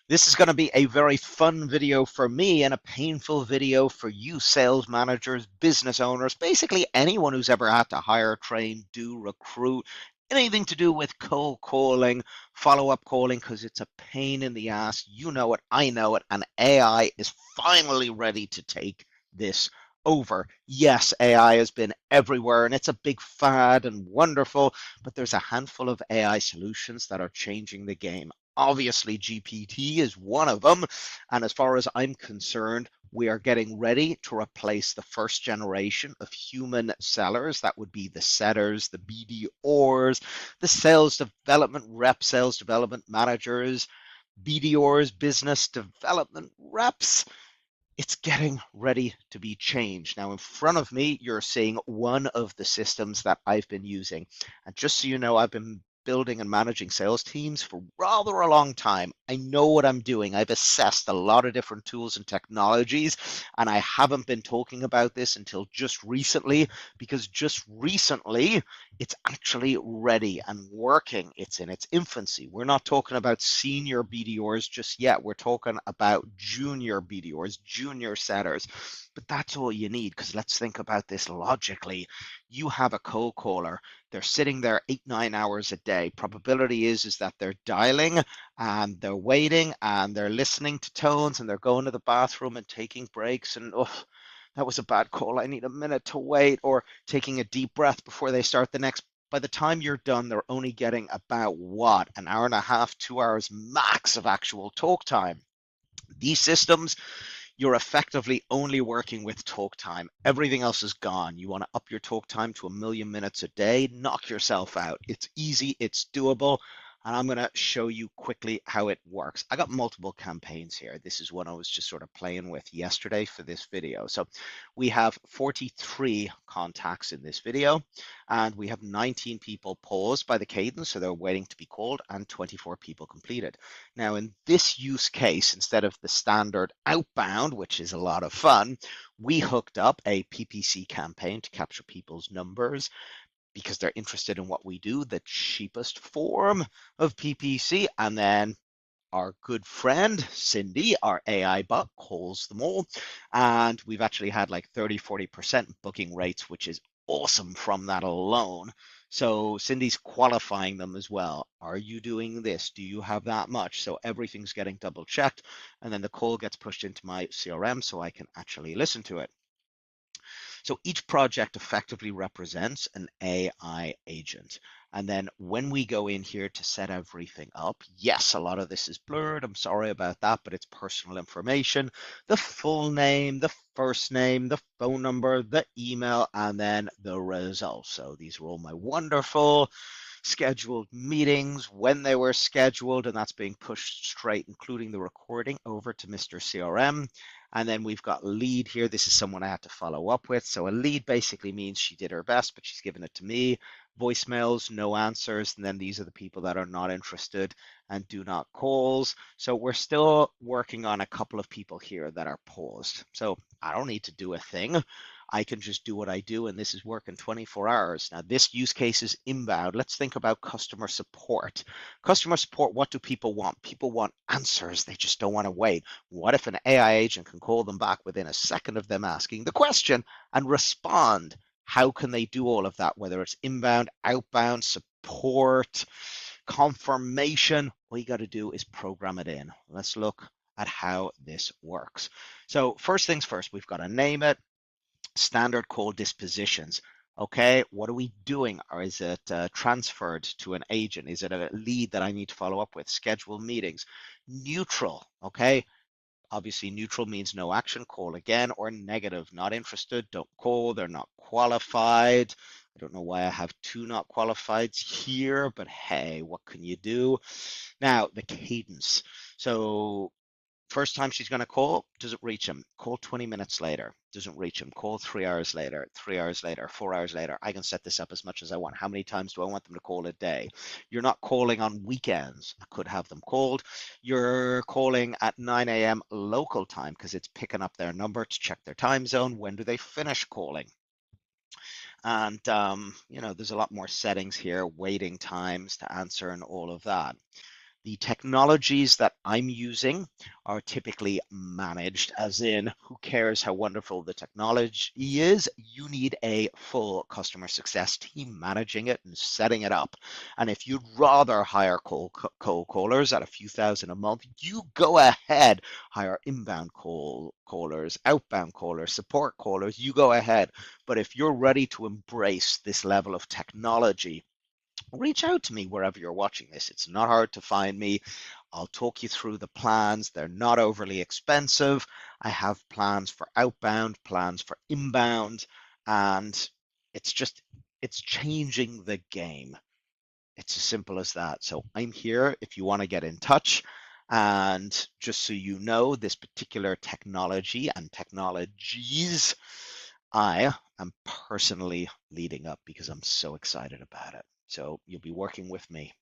This is going to be a very fun video for me and a painful video for you sales managers, business owners, basically anyone who's ever had to hire, train, do, recruit, anything to do with cold calling, follow-up calling, because it's a pain in the ass. You know it, I know it, and AI is finally ready to take this over. Yes, AI has been everywhere and it's a big fad and wonderful, but there's a handful of AI solutions that are changing the game. Obviously, GPT is one of them. And as far as I'm concerned, we are getting ready to replace the first generation of human sellers. That would be the setters, the BDRs, the sales development rep, sales development managers, BDRs, business development reps. It's getting ready to be changed. Now, in front of me, you're seeing one of the systems that I've been using. And just so you know, I've been building and managing sales teams for rather a long time. I know what I'm doing. I've assessed a lot of different tools and technologies, and I haven't been talking about this until just recently, because just recently it's actually ready and working. It's in its infancy. We're not talking about senior BDRs just yet. We're talking about junior BDRs, junior setters. But that's all you need, because let's think about this logically. You have a cold caller. They're sitting there 8, 9 hours a day. Probability is that they're dialing and they're waiting and they're listening to tones and they're going to the bathroom and taking breaks and oh, that was a bad call. I need a minute to wait, or taking a deep breath before they start the next. By the time you're done, they're only getting about what, an hour and a half, 2 hours max of actual talk time. These systems, you're effectively only working with talk time. Everything else is gone. You want to up your talk time to 1 million minutes a day, knock yourself out. It's easy, it's doable, and I'm going to show you quickly how it works. I got multiple campaigns here. This is one I was just sort of playing with yesterday for this video. So we have 43 contacts in this video, and we have 19 people paused by the cadence, so they're waiting to be called, and 24 people completed. Now, in this use case, instead of the standard outbound, which is a lot of fun, we hooked up a PPC campaign to capture people's numbers because they're interested in what we do, the cheapest form of PPC. And then our good friend Cindy, our AI bot, calls them all. And we've actually had like 30–40% booking rates, which is awesome from that alone. So Cindy's qualifying them as well. Are you doing this? Do you have that much? So everything's getting double checked. And then the call gets pushed into my CRM so I can actually listen to it. So each project effectively represents an AI agent. And then when we go in here to set everything up, yes, a lot of this is blurred. I'm sorry about that, but it's personal information, the full name, the first name, the phone number, the email, and then the results. So these are all my wonderful scheduled meetings, when they were scheduled, and that's being pushed straight, including the recording, over to Mr. CRM. And then we've got lead here. This is someone I had to follow up with. So a lead basically means she did her best, but she's given it to me. Voicemails, no answers. And then these are the people that are not interested and do not calls. So we're still working on a couple of people here that are paused. So I don't need to do a thing. I can just do what I do, and this is working 24 hours. Now, this use case is inbound. Let's think about customer support. Customer support, what do people want? People want answers. They just don't want to wait. What if an AI agent can call them back within a second of them asking the question and respond? How can they do all of that? Whether it's inbound, outbound, support, confirmation, all you got to do is program it in. Let's look at how this works. So first things first, we've got to name it. Standard call dispositions. Okay, what are we doing? Or is it transferred to an agent? Is it a lead that I need to follow up with? Schedule meetings. Neutral. Okay, obviously neutral means no action, call again, or negative, not interested, don't call, they're not qualified. I don't know why I have two not qualifieds here, but hey, what can you do? Now, the cadence. So first time she's going to call, doesn't reach him. Call 20 minutes later, doesn't reach him. Call 3 hours later, 3 hours later, 4 hours later. I can set this up as much as I want. How many times do I want them to call a day? You're not calling on weekends. I could have them called. You're calling at 9 a.m. local time because it's picking up their number to check their time zone. When do they finish calling? And, there's a lot more settings here, waiting times to answer and all of that. The technologies that I'm using are typically managed, as in, who cares how wonderful the technology is? You need a full customer success team managing it and setting it up. And if you'd rather hire cold callers at a few thousand a month, you go ahead, hire inbound callers, outbound callers, support callers, you go ahead. But if you're ready to embrace this level of technology, reach out to me wherever you're watching this. It's not hard to find me. I'll talk you through the plans. They're not overly expensive. I have plans for outbound, plans for inbound, and it's just, it's changing the game. It's as simple as that. So I'm here if you want to get in touch. And just so you know, this particular technology and technologies, I am personally leading up because I'm so excited about it. So you'll be working with me.